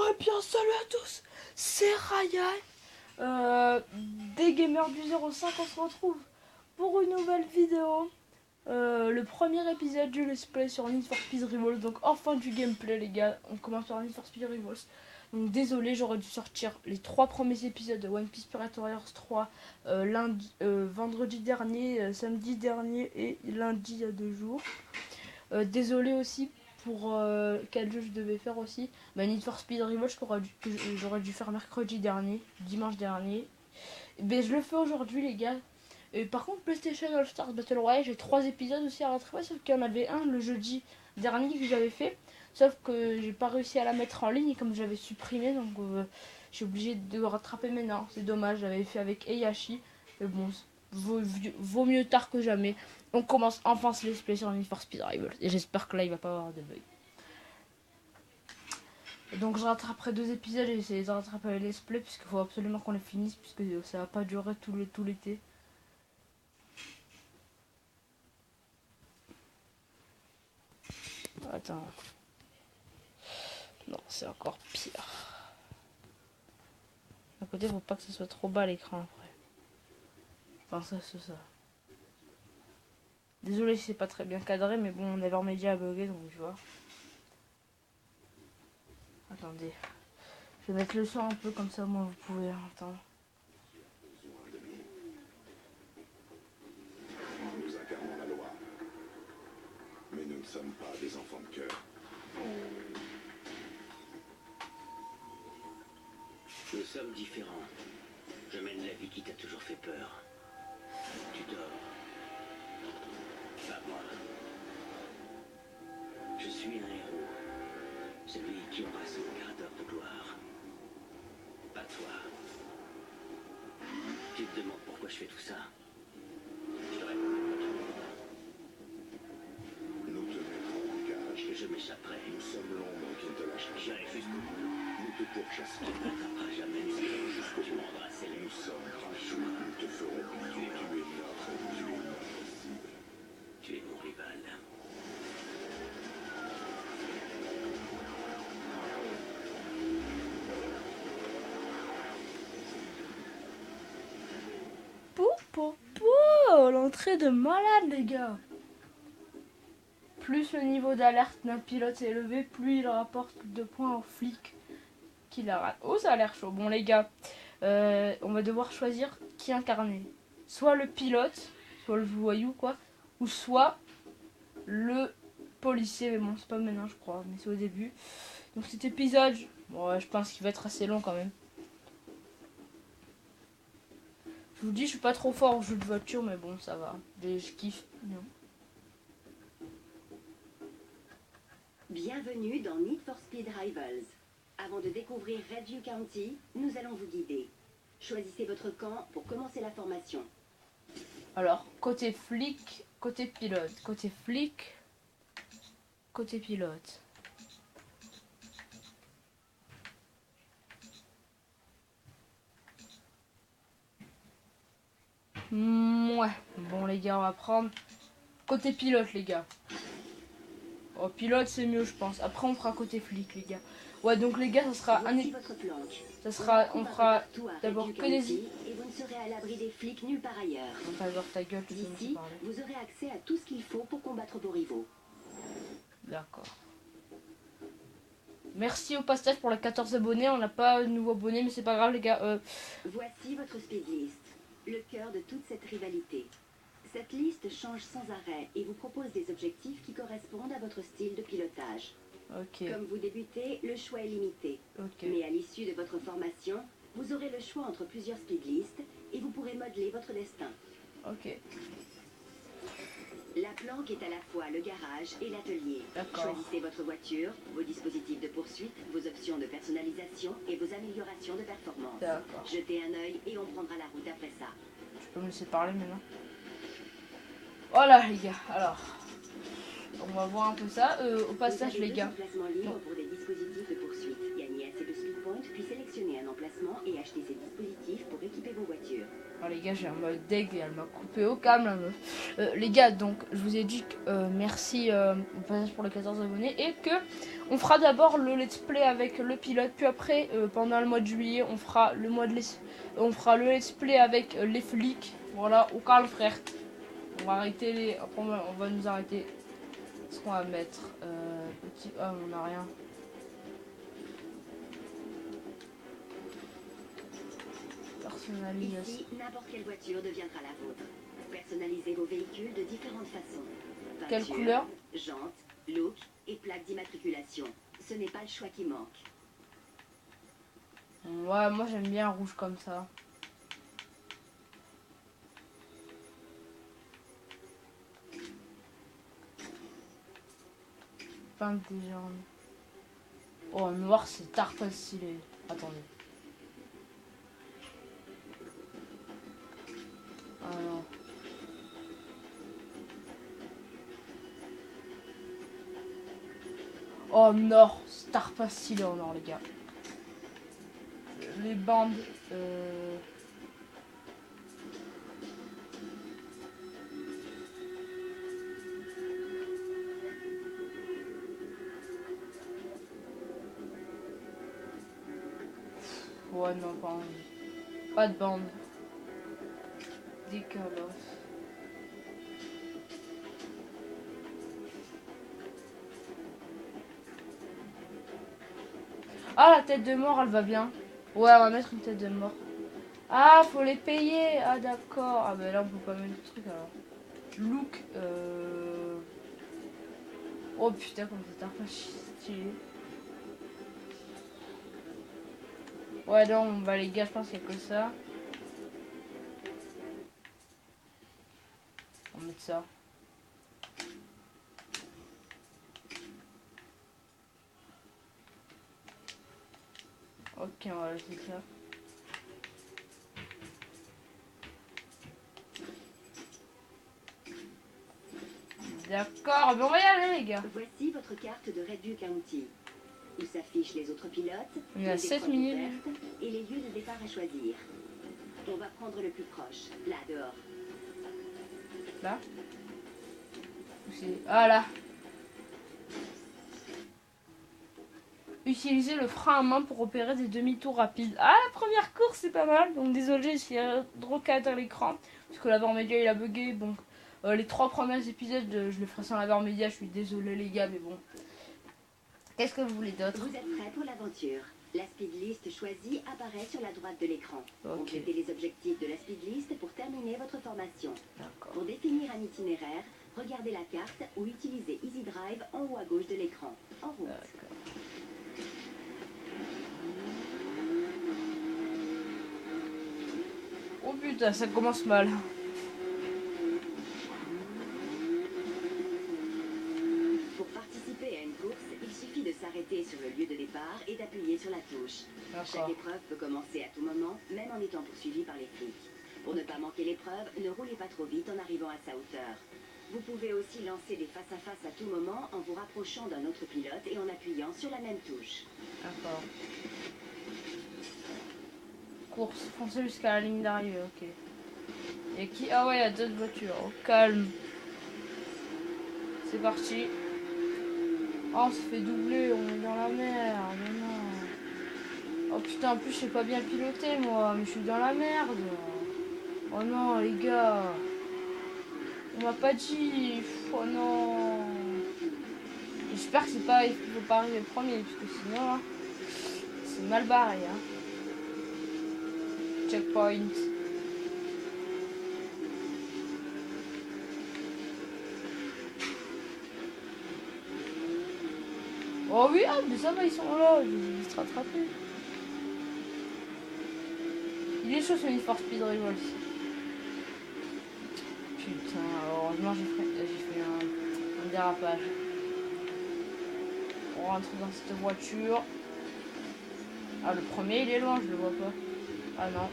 Eh bien salut à tous, c'est Ryan, des gamers du 05. On se retrouve pour une nouvelle vidéo, le premier épisode du let's play sur Need for Speed Revolts. Donc enfin du gameplay les gars, on commence par Need for Speed Revolts. Donc désolé, j'aurais dû sortir les 3 premiers épisodes de One Piece Pirate Warriors 3 vendredi dernier, samedi dernier et lundi il y a 2 jours. Désolé aussi pour quel jeu je devais faire aussi. Need for Speed Revolts que j'aurais dû faire mercredi dernier, dimanche dernier. Mais je le fais aujourd'hui les gars. Et par contre PlayStation All Stars Battle Royale, j'ai 3 épisodes aussi à rattraper, sauf qu'il y en avait un le jeudi dernier que j'avais fait. Sauf que j'ai pas réussi à la mettre en ligne comme j'avais supprimé, donc je suis obligé de rattraper maintenant. C'est dommage, j'avais fait avec Heihachi. Mais bon, vaut mieux tard que jamais. On commence enfin ce let's play sur Need for Speed Rivals. Et j'espère que là il va pas avoir de bug. Donc je rattraperai 2 épisodes et j'essaie de rattraper les let's play puisqu'il faut absolument qu'on les finisse puisque ça va pas durer tout l'été. Attends. Non, c'est encore pire. À côté, faut pas que ce soit trop bas l'écran après. Enfin ça, c'est ça. Désolé si c'est pas très bien cadré, mais bon, Nevermedia a bugué donc tu vois. Attendez. Je vais mettre le son un peu comme ça, moi vous pouvez entendre. Nous incarnons la loi. Mais nous ne sommes pas des enfants de cœur. Nous sommes différents. Je mène la vie qui t'a toujours fait peur. Tu dors. Pas moi. Je suis un héros. Celui qui aura son quart d'heure de gloire. Pas toi. Tu te demandes pourquoi je fais tout ça. Je te réponds. Nous te mettrons en cage. Je m'échapperai. Nous sommes l'ombre qui ne te lâchera J'irai jamais. jusqu'au bout. Nous te pourchasserons. Tu ne m'attraperas jamais. Nous irons jusqu'au Tu bout. me rendras célèbre. Nous sommes cracheux. Nous te ferons plier. Tu es notre cible. Tu es mon rival. L'entrée de malade les gars. Plus le niveau d'alerte d'un pilote est élevé, plus il rapporte de points aux flics qui la ratent. Oh, ça a l'air chaud. Bon les gars, on va devoir choisir qui incarner. Soit le pilote, soit le voyou quoi, ou soit le policier. Mais bon, c'est pas maintenant je crois, mais c'est au début. Donc cet épisode, bon, je pense qu'il va être assez long quand même. Je vous dis, je suis pas trop fort au jeu de voiture, mais bon, ça va. Je kiffe. Non. Bienvenue dans Need for Speed Rivals. Avant de découvrir Redview County, nous allons vous guider. Choisissez votre camp pour commencer la formation. Alors, côté flic, côté pilote. Côté flic, côté pilote. Ouais. Bon les gars, on va prendre côté pilote les gars. Oh, pilote c'est mieux je pense. Après on fera côté flic les gars. Ouais donc les gars ça sera Voici votre planque. ça sera On on va fera partout à d'abord Redview que des County et vous ne serez à l'abri des flics nulle part ailleurs. enfin genre ta gueule tu peux me D'ici, parler. vous aurez accès à tout ce qu'il faut pour combattre vos rivaux. D'accord. Merci au passage pour les 14 abonnés. On n'a pas de nouveaux abonnés mais c'est pas grave les gars. Voici votre speed list, le cœur de toute cette rivalité. Cette liste change sans arrêt et vous propose des objectifs qui correspondent à votre style de pilotage. Ok. Comme vous débutez, le choix est limité. Ok. Mais à l'issue de votre formation, vous aurez le choix entre plusieurs speed lists et vous pourrez modeler votre destin. Ok. La planque est à la fois le garage et l'atelier. D'accord. Choisissez votre voiture, vos dispositifs de poursuite, vos options de personnalisation et vos améliorations de performance. D'accord. Jetez un œil et on prendra la route après ça. Tu peux me laisser parler maintenant. Voilà les gars. Alors. On va voir un peu ça. Au passage Vous avez les gars. deux emplacements libres pour des dispositifs de poursuite. Gagnez assez de speed points, puis sélectionnez un emplacement et achetez ces dispositifs pour équiper vos voitures. Ah les gars, j'ai un mode deg et elle m'a coupé au câble la meuf. Les gars, donc je vous ai dit que merci au passage pour les 14 abonnés et que on fera d'abord le let's play avec le pilote, puis après pendant le mois de juillet on fera le le let's play avec les flics. Voilà, au calme frère. On va arrêter les. Après on va nous arrêter. Ce qu'on va mettre petit. Ah on a rien. Personnalisation. Ici, n'importe quelle voiture deviendra la vôtre. Personnalisez vos véhicules de différentes façons. Quelle Peinture, couleur? jantes, look et plaque d'immatriculation. Ce n'est pas le choix qui manque. Ouais, moi j'aime bien rouge comme ça. Peinte des jambes. Oh, noir, c'est tartin stylé. Attendez. Ah non. Oh, nord, star pas stylé en or, les gars. Les bandes. Ouais, non, pas envie. Pas de bande. Décalof. Ah, la tête de mort, elle va bien. Ouais, on va mettre une tête de mort. Ah, faut les payer. Ah, d'accord. Ah, bah là, on peut pas mettre de truc alors. Look. Oh putain, comme c'est pas stylé. Ouais, non, bah les gars, je pense qu'il y a que ça. On va mettre ça. Ok, on va laisser ça. D'accord, ben on va y aller les gars. Voici votre carte de Redview County, où s'affichent les autres pilotes, Il y a les 7 épreuves minutes. ouvertes et les lieux de départ à choisir. On va prendre le plus proche, là dehors. Là. Ah là. Utiliser le frein à main pour opérer des demi-tours rapides. Ah, la première course, c'est pas mal. Donc désolé, j'ai recadré l'écran. Parce que l'avant média il a bugué. Donc les 3 premiers épisodes, je les ferai sans l'avant média. Je suis désolé les gars, mais bon. Qu'est-ce que vous voulez d'autre? Vous êtes prêts pour l'aventure. La speed list choisie apparaît sur la droite de l'écran. Ok. Complétez les objectifs de la speed list pour terminer votre formation. D'accord. Pour définir un itinéraire, regardez la carte ou utilisez Easy Drive en haut à gauche de l'écran. En route. D'accord. Oh putain, ça commence mal. Pour participer à une course, il suffit de s'arrêter sur le lieu de départ et d'appuyer sur la touche. Chaque D'accord. épreuve peut commencer à tout moment, même en étant poursuivi par les flics. Pour ne pas manquer l'épreuve, ne roulez pas trop vite en arrivant à sa hauteur. Vous pouvez aussi lancer des face-à-face à tout moment en vous rapprochant d'un autre pilote et en appuyant sur la même touche. D'accord. Course, foncez jusqu'à la ligne d'arrivée, ok. Et qui? Ah ouais, il y a d'autres voitures. Au calme. C'est parti. Oh, on se fait doubler, on est dans la merde. Mais non. Oh putain, en plus, je sais pas bien piloter, moi. Mais je suis dans la merde. Oh non, les gars. On m'a pas dit. Oh non. J'espère que c'est pas. Il faut pas arriver premier, parce que sinon, là, c'est mal barré, hein. Checkpoint. Oh oui, ah, mais ça va, ils sont là, je vais vite rattraper. Il est chaud ce Need for Speed Rivals. Putain, heureusement j'ai fait un dérapage. On rentre dans cette voiture. Ah, le premier il est loin, je le vois pas. Ah non.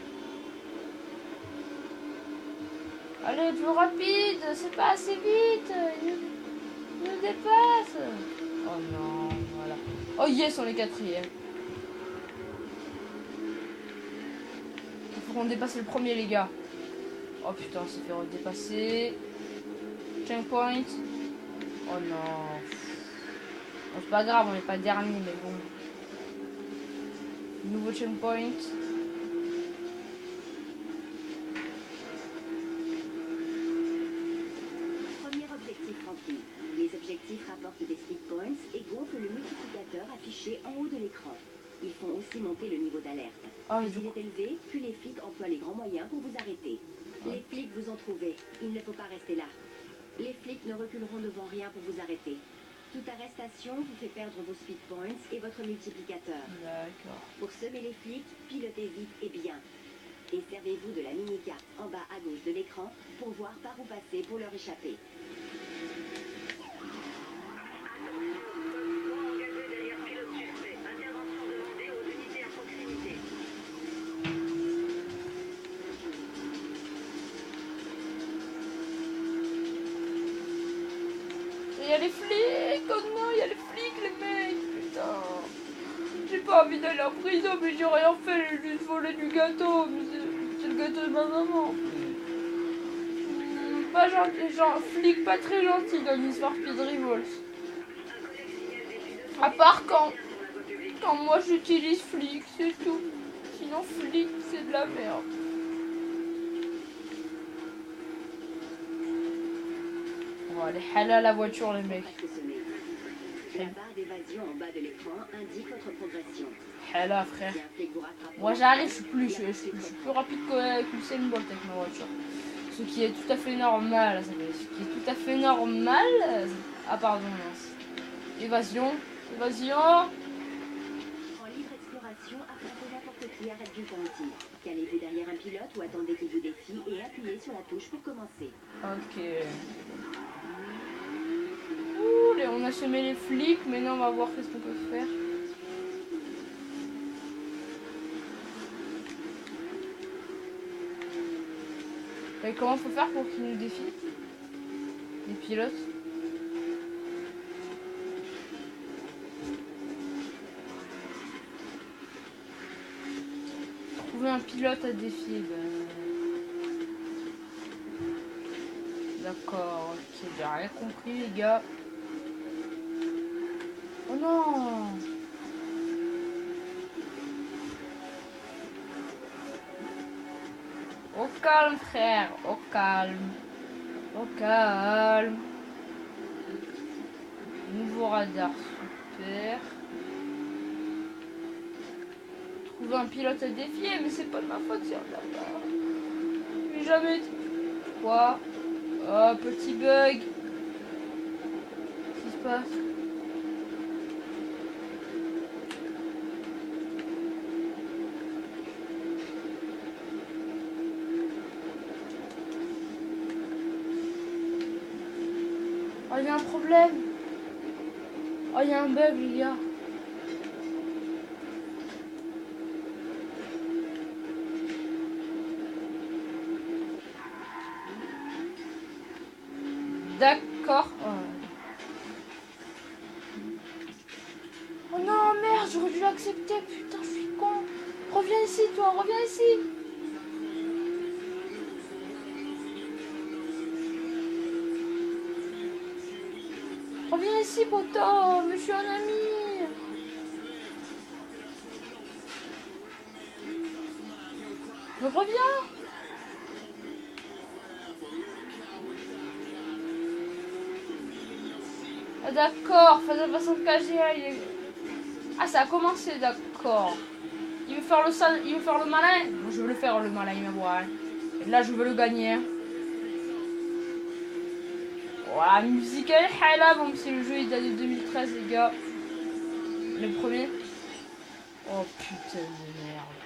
Allez, plus rapide, c'est pas assez vite. Il nous dépasse. Oh non, voilà. Oh yes, on est quatrième. Il faut qu'on dépasse le premier, les gars. Oh putain, on s'est fait redépasser. Checkpoint. Oh non. Bon, c'est pas grave, on n'est pas dernier, mais bon. Nouveau checkpoint. Premier objectif rempli. Les objectifs rapportent des speed points et gonflent le multiplicateur affiché en haut de l'écran. Ils font aussi monter le niveau d'alerte. Oh, Plus il est élevé, plus les flics emploient les grands moyens pour vous arrêter. Les flics vous ont trouvé. Il ne faut pas rester là. Les flics ne reculeront devant rien pour vous arrêter. Toute arrestation vous fait perdre vos speed points et votre multiplicateur. D'accord. Pour semer les flics, pilotez vite et bien. Et servez-vous de la mini-carte en bas à gauche de l'écran pour voir par où passer pour leur échapper. Il y a les flics. Oh non, il y a les flics, les mecs. Putain. J'ai pas envie d'aller en prison, mais j'ai rien fait. J'ai juste volé du gâteau. Mais c'est le gâteau de ma maman. Pas gentil, genre flic pas très gentil dans l'histoire Speed Revolts. À part quand moi j'utilise flic, c'est tout. Sinon flic c'est de la merde. On va aller haler à la voiture les mecs. La barre d'évasion en bas de l'écran indique votre progression. Hala frère. Si un flic vous rattrape, Moi j'arrive, je suis plus rapide que Usain Bolt avec ma voiture. Ce qui est tout à fait normal. Ce qui est tout à fait normal. Ah pardon, mince. Évasion. Évasion. en libre exploration, affrontez n'importe qui, arrête du penalty. Calez-vous derrière un pilote ou attendez qu'il vous défie et appuyez sur la touche pour commencer. Ok. Ouh, on a semé les flics. Maintenant on va voir qu'est-ce qu'on peut faire. Et comment faut faire pour qu'ils nous défient? Les pilotes. Trouver un pilote à défier. D'accord, ok, j'ai rien compris les gars. Oh non! Au calme frère, au calme. Au calme. Nouveau radar, super. Trouver un pilote à défier, mais c'est pas de ma faute si on l'a pas. J'ai jamais dit. Quoi? Oh, petit bug. Qu'est-ce qui se passe? Oh, il y a un problème. Oh, il y a un bug, les gars. D'accord. Oh non, merde, j'aurais dû l'accepter. Putain, je suis con. Reviens ici, toi, reviens ici. Reviens ici, poteau. Je suis un ami. Mais reviens. Ah, d'accord, faisant façon de cacher. Ah, ça a commencé, d'accord. Il veut faire le malin. Moi, je veux le faire le malin, mais voilà. Et là, je veux le gagner. Voilà, musique elle est là. Bon, c'est le jeu, il date de 2013, les gars. Le premier. Oh putain de merde.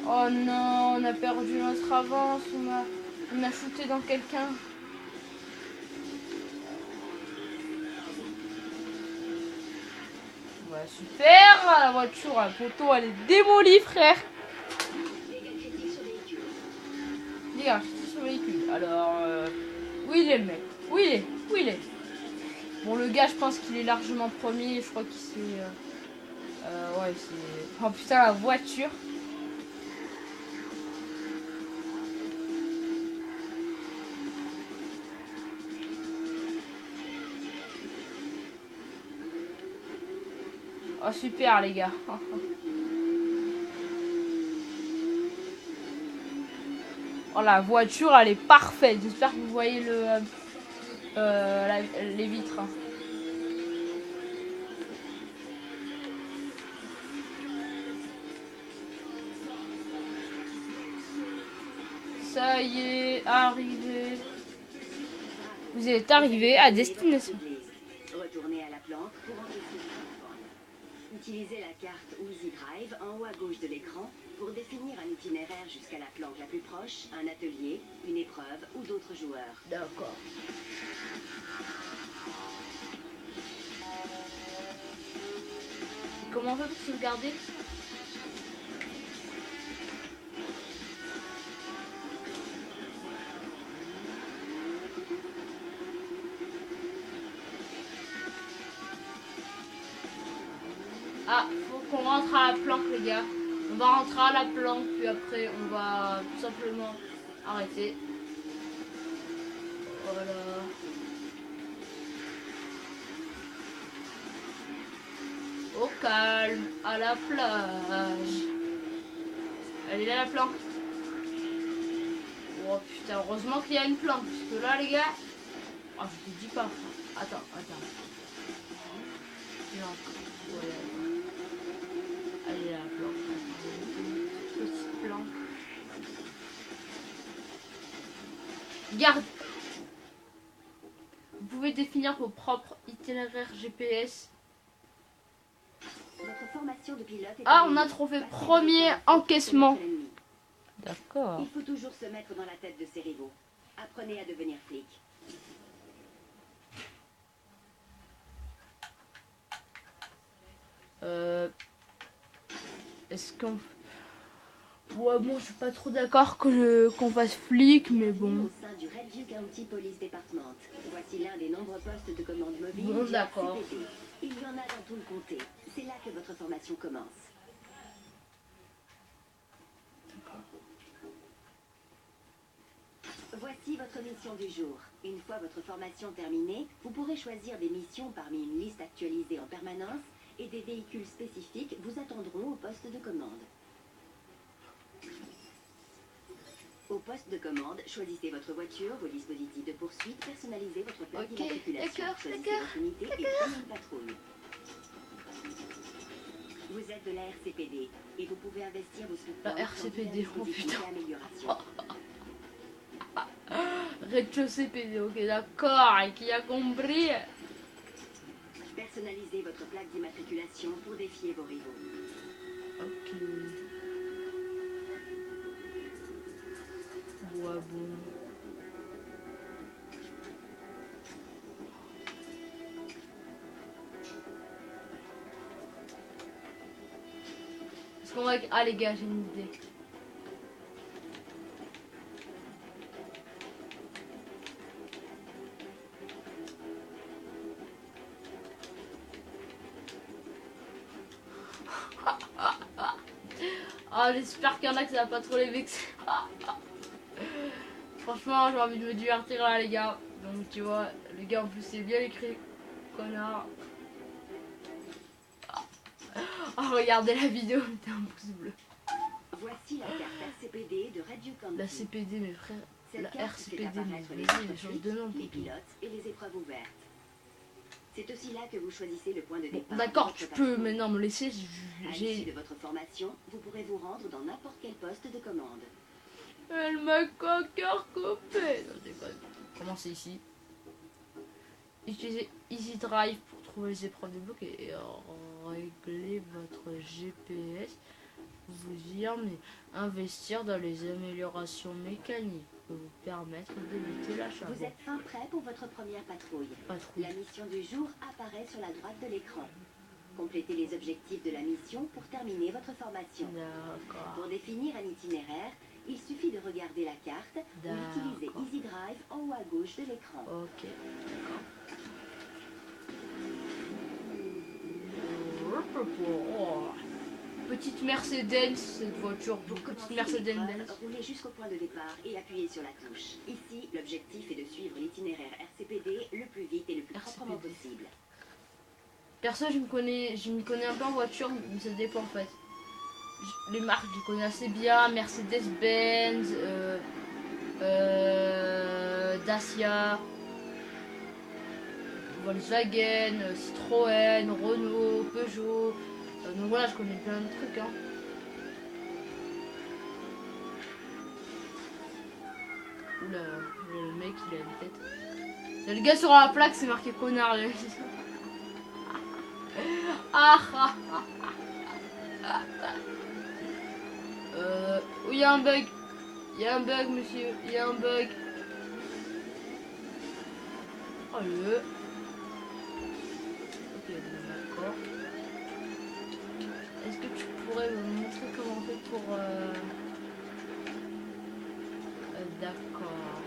Oh non, on a perdu notre avance. On a shooté dans quelqu'un. Ouais, super. La voiture, la poteau, elle est démolie, frère. Dégâts critiques sur le véhicule. Alors, où il est le mec? Où il est? Où il est? Bon, le gars, je pense qu'il est largement premier. Je crois qu'il s'est... ouais, c'est... Oh putain, la voiture. Oh super les gars. Oh la voiture elle est parfaite. J'espère que vous voyez les vitres. Ça y est, arrivé. Vous êtes arrivé à destination. Retournez à la planque pour enregistrer votre téléphone. Utilisez la carte Easy Drive en haut à gauche de l'écran pour définir un itinéraire jusqu'à la planque la plus proche, un atelier, une épreuve ou d'autres joueurs. D'accord. Comment on fait pour sauvegarder? Ah, faut qu'on rentre à la planque les gars. On va rentrer à la planque puis après on va tout simplement arrêter. Voilà. Au calme, à la plage. Elle est là la planque. Oh putain, heureusement qu'il y a une planque. Parce que là les gars. Oh je te dis pas. Attends. Planque. Ouais. Elle est là la planque. Petite planque. Garde. Vous pouvez définir vos propres itinéraires GPS. Votre formation de pilote est Ah, on a terminée. trouvé Passez premier votre formation encaissement. sur l'ennemi. D'accord. Il faut toujours se mettre dans la tête de ses rivaux. Apprenez à devenir flic. Est-ce qu'on... Ouais, bon, je suis pas trop d'accord qu'on fasse flic, mais bon. Au sein du Redview County Police Department. Voici l'un des nombreux postes de commande mobile Bon, du d'accord. RCPD. Il y en a dans tout le comté. C'est là que votre formation commence. Voici votre mission du jour. Une fois votre formation terminée, vous pourrez choisir des missions parmi une liste actualisée en permanence et des véhicules spécifiques vous attendront au poste de commande. Au poste de commande, choisissez votre voiture, vos dispositifs de poursuite, personnalisez votre plaque Ok, d'immatriculation, d'accord, choisissez d'accord, votre unité et prenez une patrouille. Vous êtes de la RCPD et vous pouvez investir vos sous-points La RCPD, dans oh divers dispositifs putain. d'amélioration. Rez-de-chaussée PD, ok, d'accord, et qui a compris. Personnalisez votre plaque d'immatriculation pour défier vos rivaux. Ok. Ouais, bon. Est-ce qu'on va... Ah les gars, j'ai une idée. Ah, j'espère qu'il y en a que ça va pas trop les vexer. Franchement, j'ai envie de me divertir là, les gars. Donc, tu vois, les gars, en plus, c'est bien écrit. Connard. Oh, regardez la vidéo, mettez un pouce bleu. Voici la carte RCPD de Redview County. La CPD, mes frères. Cette La carte fait RCPD, mais apparaître les vas-y, autres les change flics, de nom. les Poupie. pilotes et les épreuves ouvertes. C'est aussi là que vous choisissez le point de Bon, départ. d'accord, de votre tu peux, patrouille. mais non, me laisser. À l'issue de J'ai. votre formation, vous pourrez vous rendre dans n'importe quel poste de commande. Elle m'a encore coupé. Non, je déconne. Commencez ici. Utilisez Easy Drive pour trouver les épreuves de bloc et régler votre GPS. Vous y emmenez. Investir dans les améliorations mécaniques qui vous permettre d'éviter l'achat. Vous êtes fin prêt pour votre première patrouille. Patrouille. La mission du jour apparaît sur la droite de l'écran. Complétez les objectifs de la mission pour terminer votre formation. D'accord. Pour définir un itinéraire, il suffit de regarder la carte ou d'utiliser D'accord. Easy Drive en haut à gauche de l'écran. Ok. Oh. Petite Mercedes, cette voiture. Pour Petite commencer Mercedes. l'épreuve, roulez jusqu'au point de départ et appuyez sur la touche. Ici, l'objectif est de suivre l'itinéraire RCPD le plus vite et le plus RCPD. proprement possible. Perso, je m'y connais un peu en voiture, mais ça dépend en fait. Les marques, je les connais assez bien. Mercedes-Benz, Dacia, Volkswagen, Citroën, Renault, Peugeot. Donc voilà, je connais plein de trucs. Hein. Oula, le mec il a une tête. Il y a le gars sur la plaque, c'est marqué connard. Oh, il y a un bug. Il y a un bug, monsieur. Il y a un bug. Oh le. Ok, d'accord. Est-ce que tu pourrais me montrer comment on fait pour... D'accord.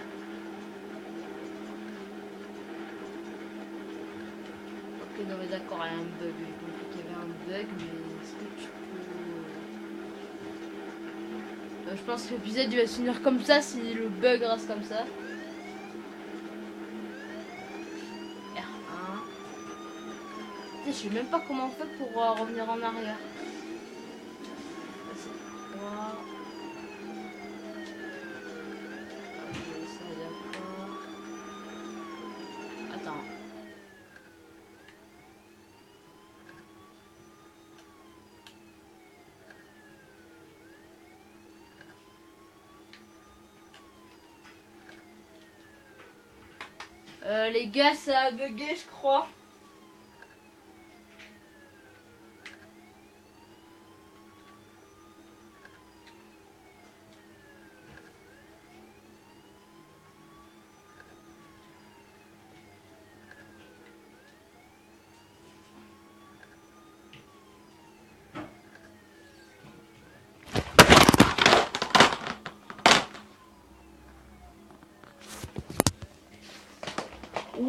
Ok, non mais d'accord, il y a un bug. J'ai compris qu'il y avait un bug, mais est-ce que tu peux... je pense que l'épisode va se finir comme ça si le bug reste comme ça. R1. Je sais même pas comment on fait pour revenir en arrière. Attends. Les gars, ça a bugué, je crois.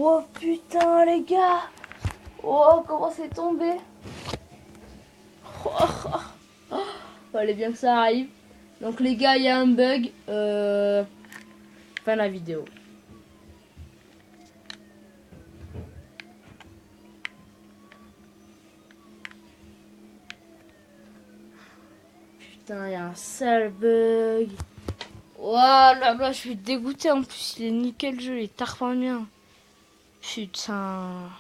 Oh putain les gars. Oh comment c'est tombé. Fallait bien que ça arrive. Donc les gars, il y a un bug. Fin de la vidéo. Putain, il y a un sale bug. Oh là là, je suis dégoûté. En plus, il est nickel le jeu, il est tarpin bien. Putain.